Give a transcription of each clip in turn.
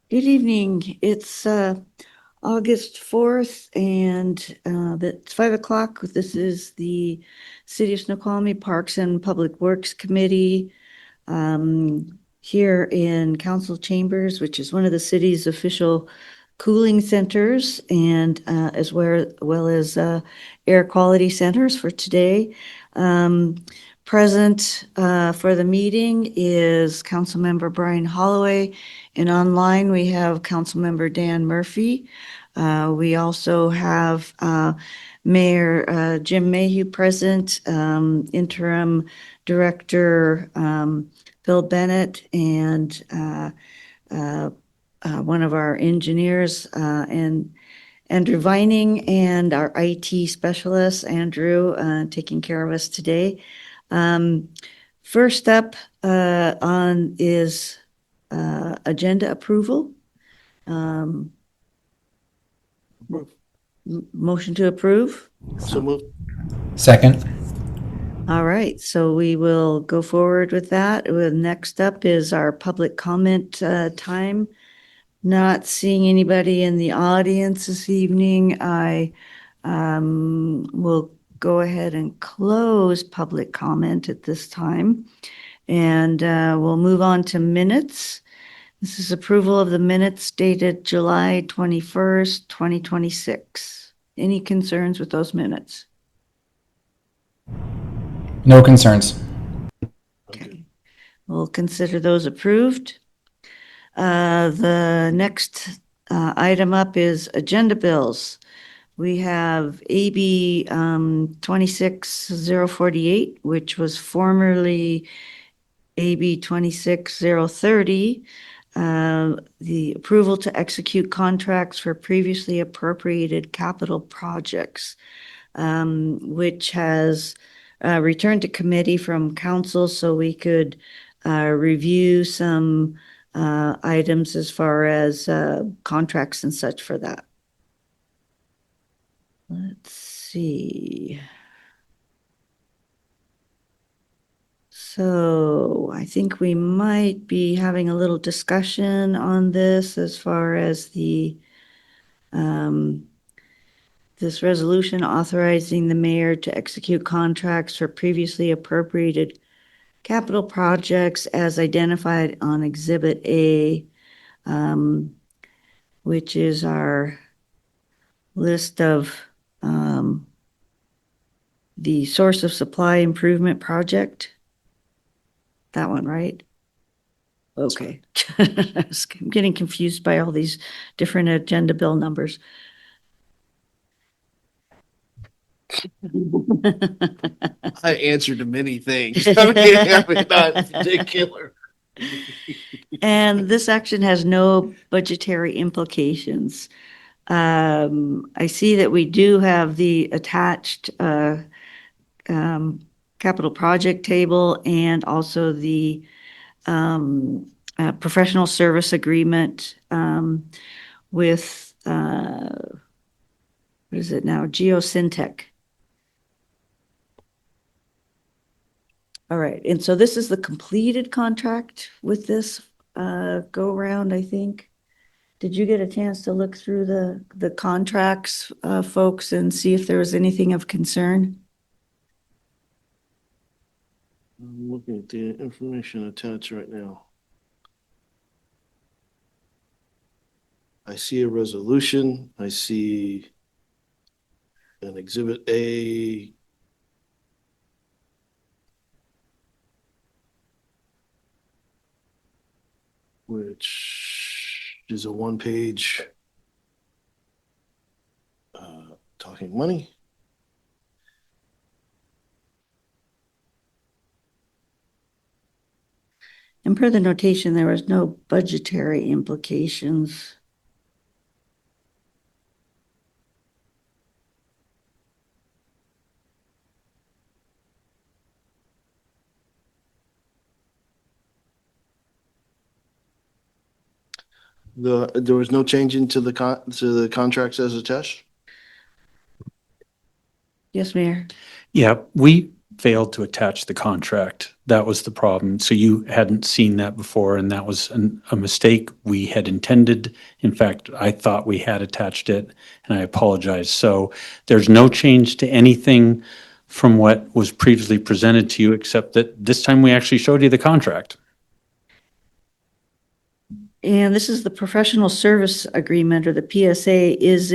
Good evening. It's August 4th and it's 5 o'clock. This is the City of Snoqualmie Parks and Public Works Committee here in Council Chambers, which is one of the city's official cooling centers and as well as air quality centers for today. Present for the meeting is Councilmember Brian Holloway, and online we have Councilmember Dan Murphy. We also have Mayor Jim Mayhew present, Interim Director Phil Bennett, and one of our engineers, and Andrew Vining, and our IT specialist, Andrew, taking care of us today. First up on is agenda approval. Motion to approve. So moved. Second. All right, so we will go forward with that. Next up is our public comment time. Not seeing anybody in the audience this evening, I will go ahead and close public comment at this time. And we'll move on to minutes. This is approval of the minutes dated July 21st, 2026. Any concerns with those minutes? No concerns. Okay. We'll consider those approved. The next item up is agenda bills. We have AB 26048, which was formerly AB 26030, the approval to execute contracts for previously appropriated capital projects, which has returned to committee from council so we could review some items as far as contracts and such for that. Let's see. So I think we might be having a little discussion on this as far as the this resolution authorizing the mayor to execute contracts for previously appropriated capital projects as identified on Exhibit A, which is our list of the source of supply improvement project. That one, right? Okay. I'm getting confused by all these different agenda bill numbers. I answered to many things. I mean, not particular. And this action has no budgetary implications. I see that we do have the attached capital project table and also the professional service agreement with, what is it now? Geosyntec. All right, and so this is the completed contract with this go around, I think. Did you get a chance to look through the contracts, folks, and see if there was anything of concern? I'm looking at the information attached right now. I see a resolution. I see an Exhibit A. Which is a one-page talking money. And per the notation, there was no budgetary implications. There was no change into the contracts as attached? Yes, Mayor. Yeah, we failed to attach the contract That was the problem. So you hadn't seen that before, and that was a mistake we had intended. In fact, I thought we had attached it, and I apologize. So there's no change to anything from what was previously presented to you, except that this time we actually showed you the contract. And this is the professional service agreement or the PSA. Is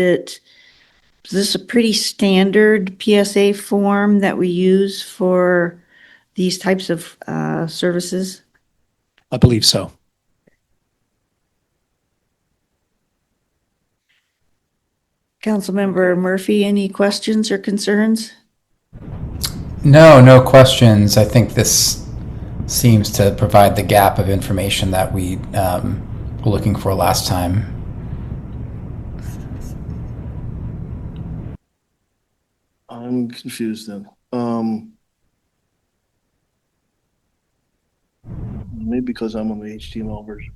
this a pretty standard PSA form that we use for these types of services? I believe so. Councilmember Murphy, any questions or concerns? No questions. I think this seems to provide the gap of information that we were looking for last time. I'm confused then. Maybe because I'm on the HTML version.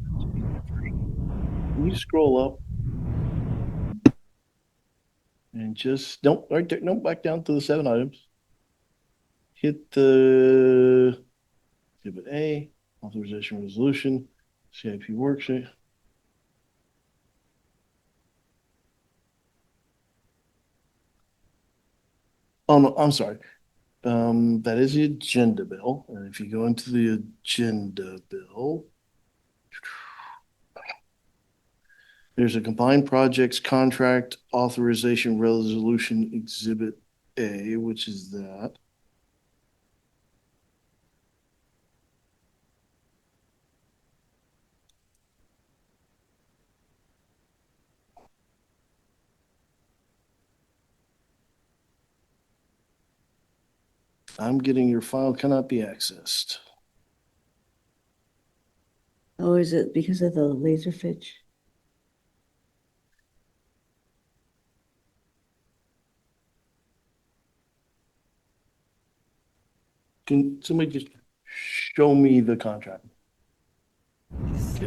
Can you scroll up? And just, don't, right there, no, back down to the 7 items. Hit the Exhibit A, authorization resolution, CIP worksheet. Oh, no, I'm sorry. That is the agenda bill. And if you go into the agenda bill, there's a combined projects contract authorization resolution Exhibit A, which is that. I'm getting your file cannot be accessed. Oh, is it because of the laser fetch? Can somebody just show me the contract? If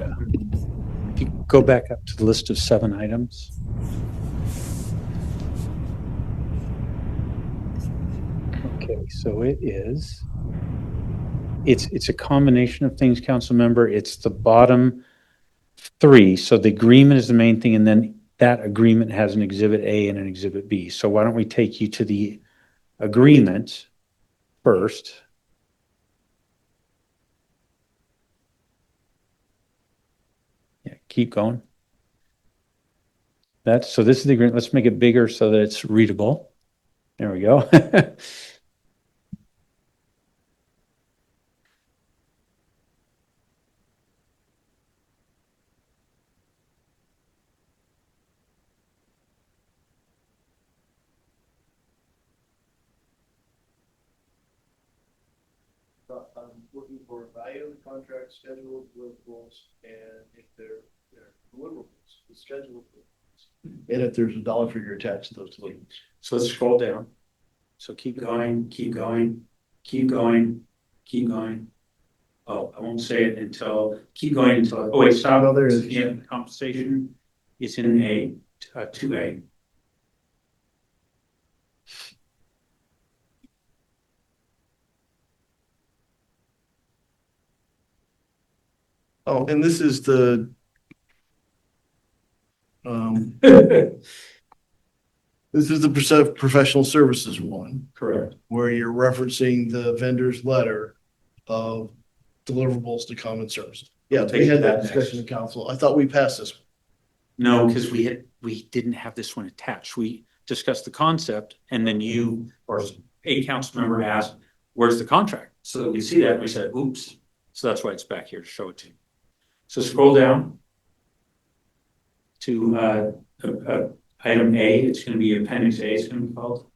you go back up to the list of 7 items. Okay, so it's a combination of things, council member. It's the bottom 3. So the agreement is the main thing, and then that agreement has an Exhibit A and an Exhibit B. So why don't we take you to the agreement first? Yeah, keep going. So this is the agreement. Let's make it bigger so that it's readable. There we go. I'm looking for a value of the contract, schedule, deliverables, and if they're deliverables, the schedule. And if there's a dollar figure attached to those deliverables. So let's scroll down. So keep going, keep going, keep going, keep going. Oh, I won't say it until, keep going until, oh wait, stop. Oh, there it is. Yeah, compensation is in A, 2A. Oh, and this is the, this is the professional services one, Correct. where you're referencing the vendor's letter of deliverables to common services. Yeah, we had that discussion in council. I thought we passed this one. No, because we didn't have this one attached. We discussed the concept and then you or a council member asked, where's the contract? So that we see that, we said, oops. So that's why it's back here to show it to you. So scroll down to item A. It's going to be Appendix A. It's going to be called.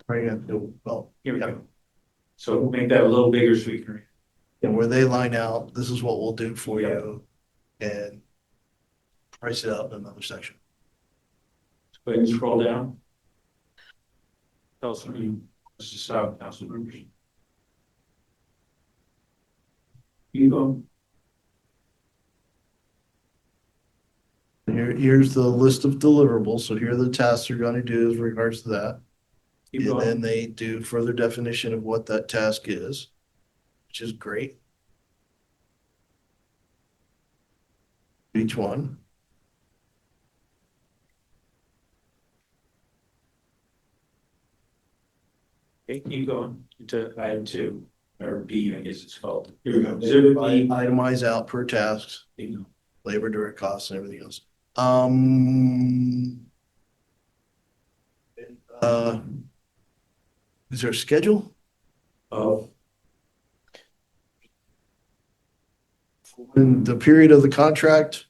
Right, well, Here we go. So we'll make that a little bigger so we can read. and where they line out, this is what we'll do for you, and price it out in another section. Go ahead and scroll down. Tell us what you, this is council members. You go. Here's the list of deliverables. So here are the tasks they're gonna do as regards to that. And then they do further definition of what that task is, which is great. Each one. Okay, keep going to item 2, or B, I guess it's called. Here we go. Exhibit B. Itemize out per tasks, There you go. labor, direct costs, and everything else. Is there a schedule? Oh, In the period of the contract,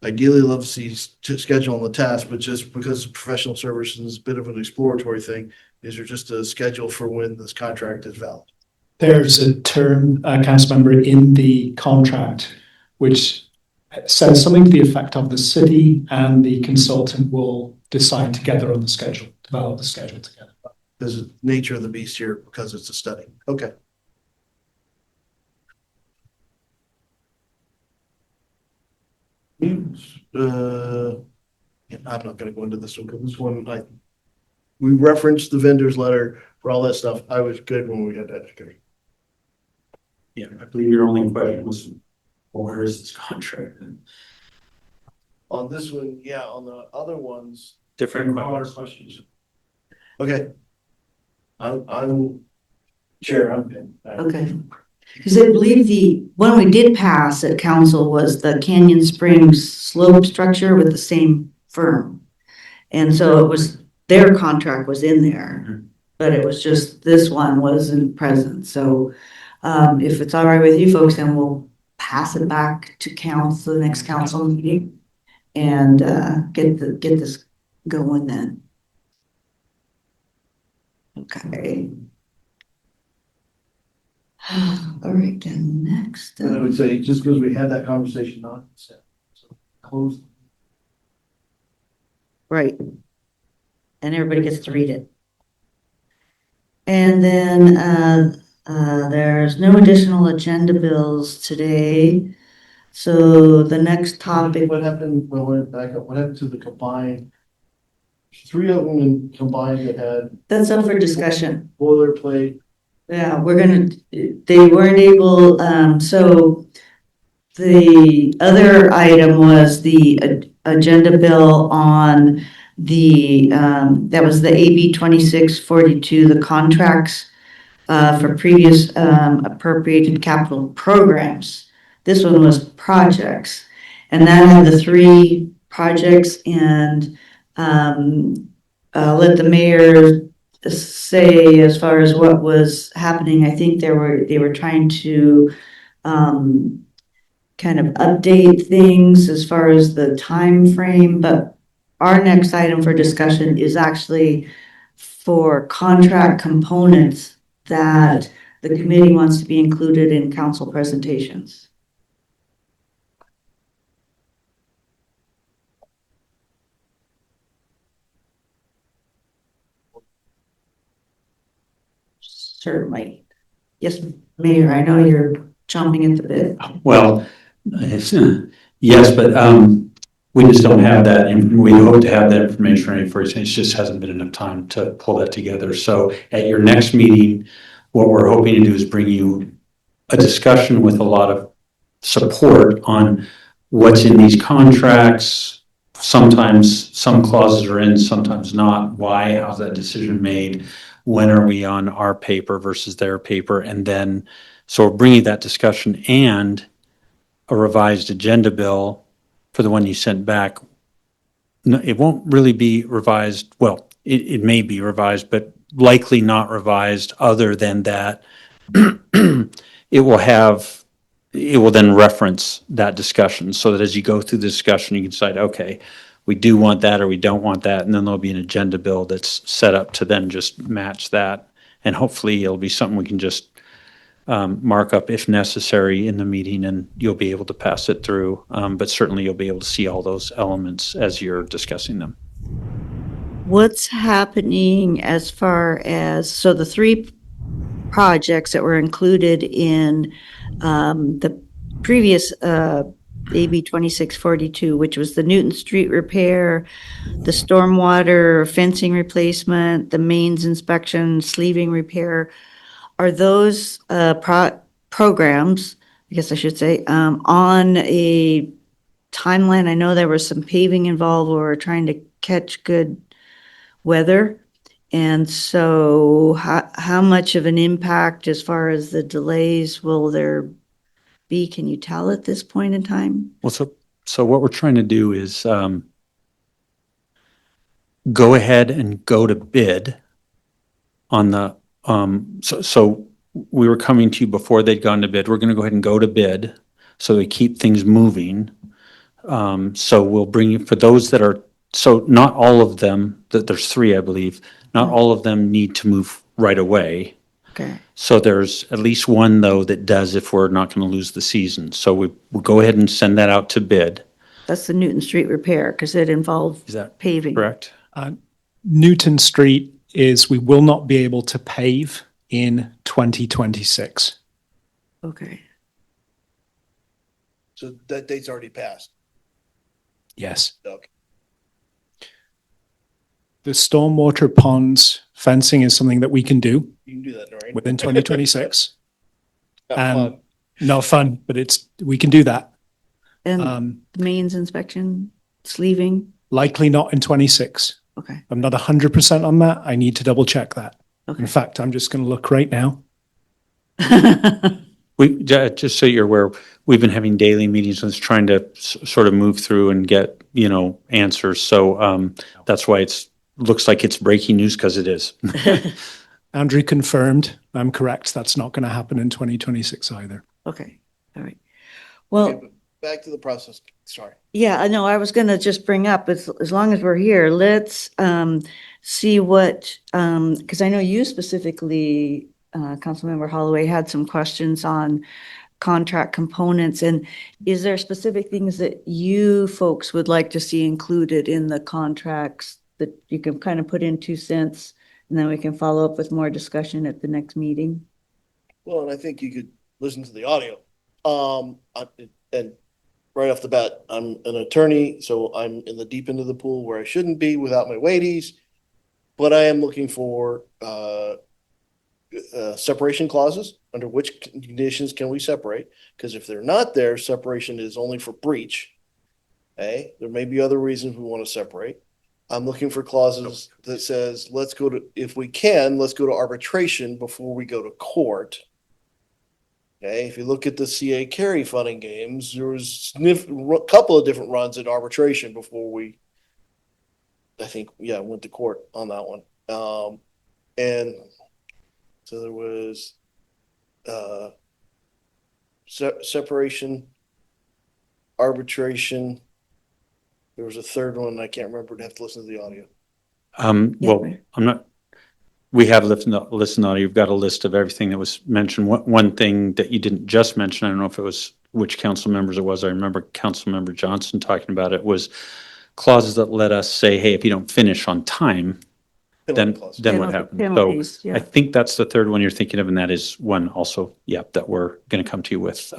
ideally love to see schedule on the task, but just because professional services is a bit of an exploratory thing, is there just a schedule for when this contract is valid? There's a term, council member, in the contract which says something to the effect of the city and the consultant will decide together on the schedule, develop the schedule together. This is nature of the beast here because it's a study. Okay. I'm not gonna go into this one because this one, we referenced the vendor's letter for all that stuff. I was good when we had that discussion. yeah, I believe your only question was, well, where is this contract? On this one, yeah, on the other ones, Different broader questions. okay. I'm chair, I'm good. Okay. Because I believe the one we did pass at council was the Canyon Springs slope structure with the same firm. And so it was, their contract was in there, but it was just, this one wasn't present. So if it's all right with you folks, then we'll pass it back to council, the next council meeting, and get this going then. Okay. All right, then next. And I would say, just because we had that conversation, not set. So close. Right. And everybody gets to read it. And then there's no additional agenda bills today. So the next topic, What happened, well, went back up, what happened to the combined? 3 of them combined that had that's up for discussion. boilerplate. Yeah, they weren't able, so the other item was the agenda bill on that was the AB 2642, the contracts for previous appropriated capital programs. This one was projects, and that had the 3 projects, and let the mayor say as far as what was happening. I think they were trying to kind of update things as far as the time frame, but our next item for discussion is actually for contract components that the committee wants to be included in council presentations. Certainly. Yes, Mayor, I know you're chomping at the bit. Well, it's, yes, but we just don't have that. We hope to have that information ready for it. It just hasn't been enough time to pull that together. So at your next meeting, what we're hoping to do is bring you a discussion with a lot of support on what's in these contracts. Sometimes some clauses are in, sometimes not. Why? How's that decision made? When are we on our paper versus their paper? And then, so we're bringing that discussion and a revised agenda bill for the one you sent back. No, it won't really be revised. Well, it may be revised, but likely not revised other than that. It will then reference that discussion so that as you go through the discussion, you can decide, okay, we do want that or we don't want that. And then there'll be an agenda bill that's set up to then just match that. And hopefully it'll be something we can just mark up if necessary in the meeting, and you'll be able to pass it through. But certainly you'll be able to see all those elements as you're discussing them. What's happening as far as, so the 3 projects that were included in the previous AB 2642, which was the Newton Street repair, the stormwater fencing replacement, the mains inspection, sleeving repair. Are those programs, I guess I should say, on a timeline? I know there was some paving involved. We were trying to catch good weather. And so how much of an impact as far as the delays will there be? Can you tell at this point in time? Well, so what we're trying to do is go ahead and go to bid on the, so we were coming to you before they'd gone to bid. We're going to go ahead and go to bid so we keep things moving. So we'll bring you, for those that are, so not all of them, there's three, I believe, not all of them need to move right away. Okay. So there's at least one, though, that does if we're not going to lose the season. So we'll go ahead and send that out to bid. That's the Newton Street repair because it involved Is that paving. correct? Newton Street we will not be able to pave in 2026. Okay. So that date's already passed. Yes. Okay. The stormwater ponds fencing is something that we can do You can do that, right? within 2026. Not and fun. Not fun, but we can do that. And the mains inspection, sleeving. Likely not in 26. Okay. I'm not 100% on that. I need to double check that. Okay. In fact, I'm just going to look right now. Just so you're aware, we've been having daily meetings and trying to sort of move through and get, answers. So that's why looks like it's breaking news, because it is. Andrew confirmed. I'm correct. That's not going to happen in 2026 either. Okay. All right. Well, Okay, but back to the process. Sorry. yeah, I know. I was going to just bring up, as long as we're here, let's see what, because I know you specifically, Councilmember Holloway, had some questions on contract components. And is there specific things that you folks would like to see included in the contracts that you can kind of put in 2 cents, and then we can follow up with more discussion at the next meeting? Well, and I think you could listen to the audio. And right off the bat, I'm an attorney, so I'm in the deep end of the pool where I shouldn't be without my weighties. But I am looking for separation clauses. Under which conditions can we separate? Because if they're not there, separation is only for breach. Okay, there may be other reasons we want to separate. I'm looking for clauses that says, if we can, let's go to arbitration before we go to court. Okay, if you look at the CA carry funding games, there was a couple of different runs at arbitration before went to court on that one. And so there was separation, arbitration. There was a third one, I can't remember. I'd have to listen to the audio. Yeah. We have listened audio. You've got a list of everything that was mentioned. One thing that you didn't just mention, I don't know if it was which council members it was. I remember Councilmember Johnson talking about it, was clauses that let us say, hey, if you don't finish on time, then what happens? Penalties, So yeah. I think that's the third one you're thinking of, and that is one also, that we're going to come to you with.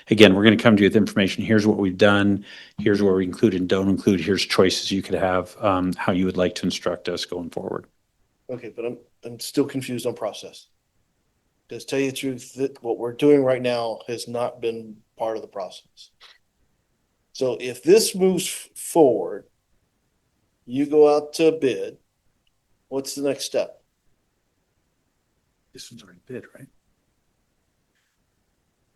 Again, we're going to come to you with information. Here's what we've done. Here's where we include and don't include. Here's choices you could have, how you would like to instruct us going forward. Okay, but I'm still confused on process. Because tell you the truth, that what we're doing right now has not been part of the process. So if this moves forward, you go out to bid, what's the next step? This one's already bid, right?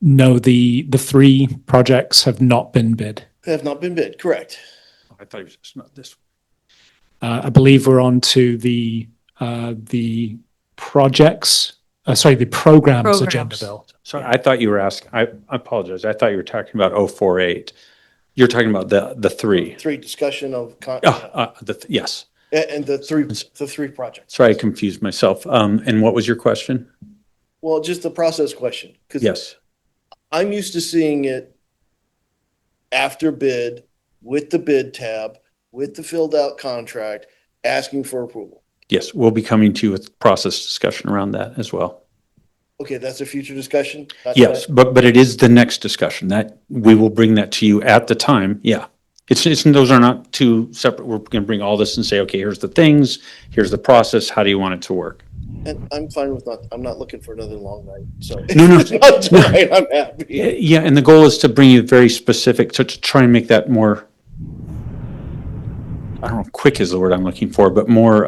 No, the 3 projects have not been bid. They have not been bid, correct. I thought it was not this I believe we're on to the projects, the programs agenda, Bill. Sorry, I thought you were asking, I apologize. I thought you were talking about 048. You're talking about the 3. Three discussion of, Yes. and the three projects. Sorry, I confused myself. And what was your question? Well, just the process question. 'Cause Yes. I'm used to seeing it after bid, with the bid tab, with the filled out contract, asking for approval. Yes, we'll be coming to you with process discussion around that as well. Okay, that's a future discussion? Not Yes, tonight? but it is the next discussion that we will bring that to you at the time. Yeah. Those are not two separate. We're going to bring all this and say, okay, here's the things, here's the process. How do you want it to work? And I'm fine with I'm not looking for another long night, so. No, no, If it's not tonight, I'm happy. Yeah, and the goal is to bring you very specific, to try and make that more, I don't know, quick is the word I'm looking for, but more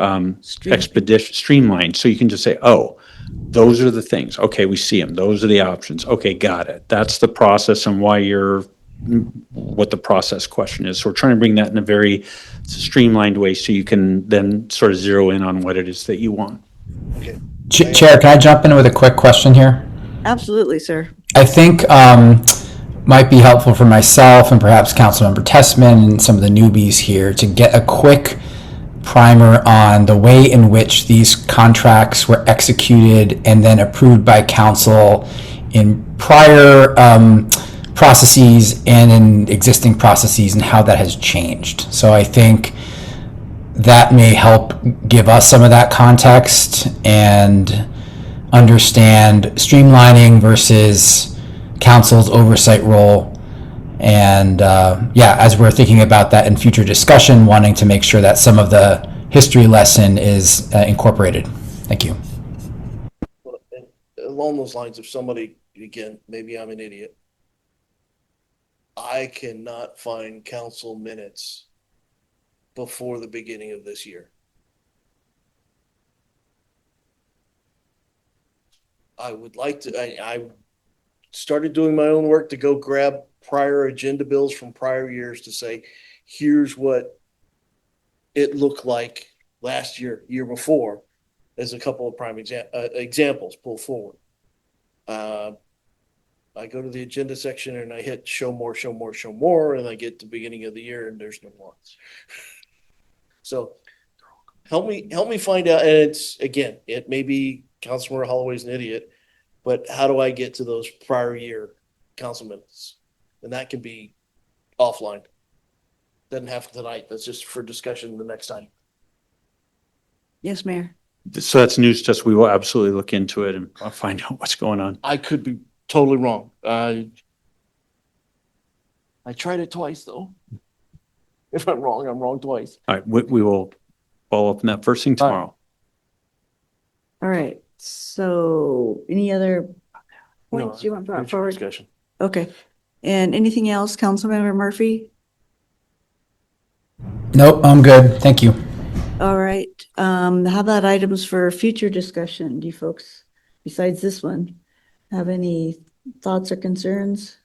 expeditious, streamlined. So you can just say, oh, those are the things. Okay, we see them. Those are the options. Okay, got it. That's the process and what the process question is. So we're trying to bring that in a very streamlined way so you can then sort of zero in on what it is that you want. Okay. Chair, can I jump in with a quick question here? Absolutely, sir. I think might be helpful for myself and perhaps Councilmember Tessman and some of the newbies here to get a quick primer on the way in which these contracts were executed and then approved by council in prior processes and in existing processes and how that has changed. So I think that may help give us some of that context and understand streamlining versus council's oversight role. And as we're thinking about that in future discussion, wanting to make sure that some of the history lesson is incorporated. Thank you. Well, and along those lines, if somebody, again, maybe I'm an idiot, I cannot find council minutes before the beginning of this year. I would like to, I started doing my own work to go grab prior agenda bills from prior years to say, here's what it looked like last year, year before, as a couple of prime examples pull forward. I go to the agenda section and I hit show more, show more, show more, and I get to the beginning of the year and there's no ones. So help me find out. And it's, again, it may be Councilmember Holloway's an idiot, but how do I get to those prior year council minutes? And that can be offline. Doesn't have to tonight. That's just for discussion the next time. Yes, Mayor. So that's news to us. We will absolutely look into it and find out what's going on. I could be totally wrong. I tried it twice though. If I'm wrong twice. All right, we will follow up on that first thing tomorrow. All right. So any other points you want brought Future forward? discussion. Okay. And anything else, Councilmember Murphy? Nope, I'm good. Thank you. All right. How about items for future discussion? Do you folks, besides this one, have any thoughts or concerns?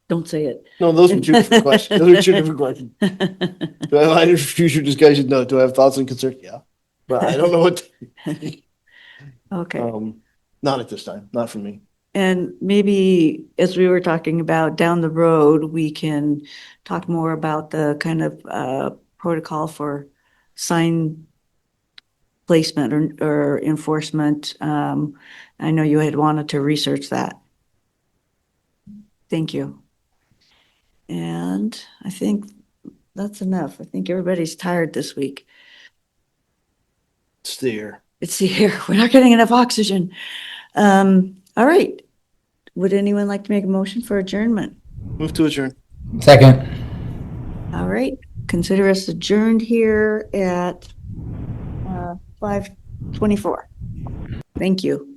Don't say it. No, those were two different questions. Those are two different questions. Do I have items for future discussion? No. Do I have thoughts and concerns? Yeah. But I don't know what. Okay. Not at this time. Not for me. And maybe as we were talking about down the road, we can talk more about the kind of protocol for sign placement or enforcement. I know you had wanted to research that. Thank you. And I think that's enough. I think everybody's tired this week. It's there. It's the air. We're not getting enough oxygen. All right. Would anyone like to make a motion for adjournment? Move to adjourn. Second. All right. Consider us adjourned here at 5:24. Thank you.